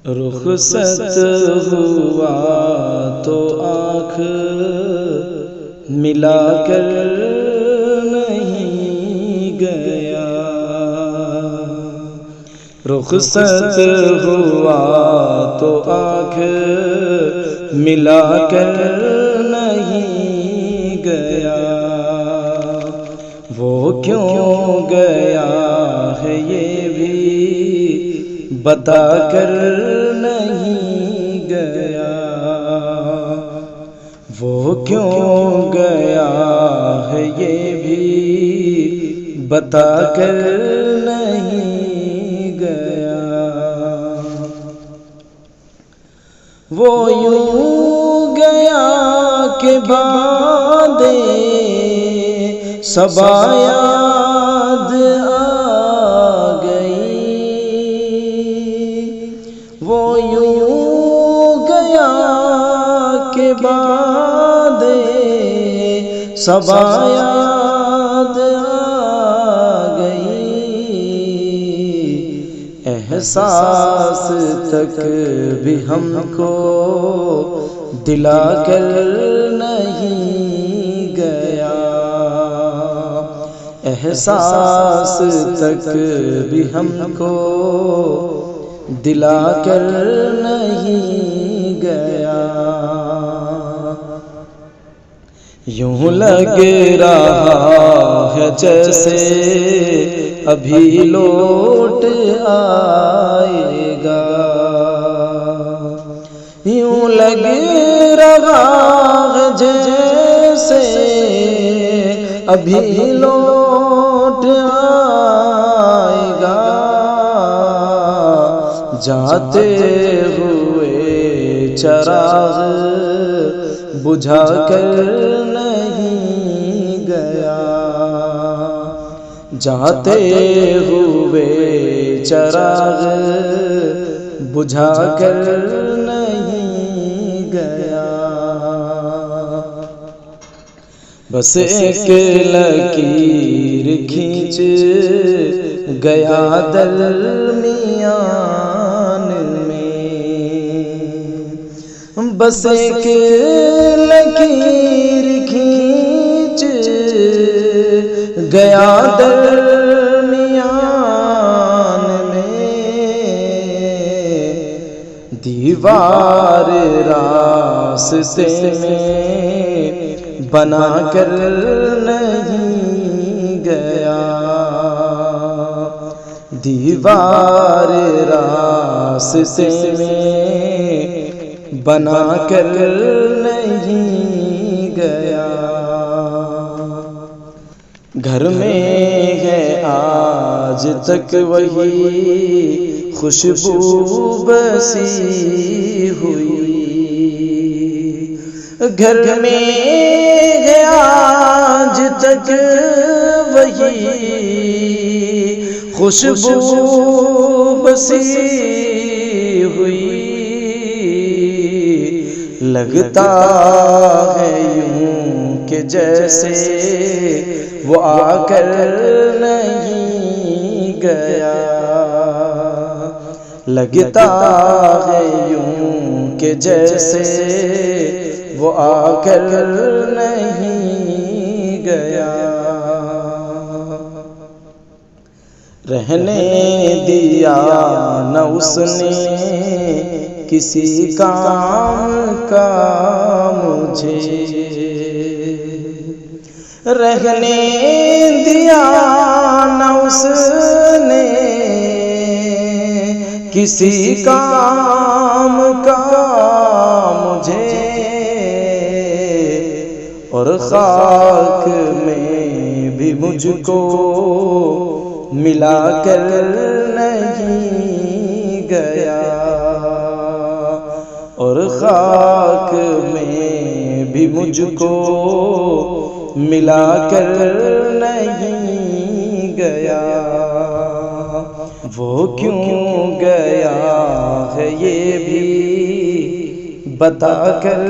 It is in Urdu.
رخصت ہوا تو آنکھ ملا کر نہیں گیا، رخصت ہوا تو آنکھ ملا کر نہیں گیا، وہ کیوں گیا ہے یہ بھی بتا کر نہیں گیا، وہ کیوں گیا ہے یہ بھی بتا کر نہیں گیا، وہ یوں گیا کہ بعد صبا یاد آ گئی، وہ یوں گیا کہ بعد صبا یاد آ گئی، احساس تک بھی ہم کو دلا کر نہیں گیا، احساس تک بھی ہم کو دلا کر نہیں گیا، یوں لگ رہا ہے جیسے ابھی لوٹ آئے گا، یوں لگ رہا ہے جیسے ابھی لوٹ آئے گا، جاتے ہوئے چراغ بجھا کر نہیں گیا، جاتے ہوئے چراغ بجھا کر نہیں گیا، بس ایک لکیر کھینچ گیا درمیان میں، بس ایک لکیر کھینچ گیا درمیان میں، دیوار راستے میں بنا کر نہیں گیا، دیوار راستے میں بنا کر نہیں گیا، گھر میں ہے آج تک وہی خوشبو بسی ہوئی، گھر میں ہے آج تک وہی خوشبو بسی ہوئی، لگتا ہے یوں کہ جیسے وہ آ کر نہیں گیا، لگتا ہے یوں کہ جیسے وہ آ کر نہیں گیا، رہنے دیا نہ اس نے کسی کام کا مجھے، رہنے دیا نہ اس نے کسی کام کا مجھے، اور خاک میں بھی مجھ کو ملا کر نہیں گیا، اور خاک میں بھی مجھ کو ملا کر نہیں گیا، وہ کیوں گیا ہے یہ بھی بتا کر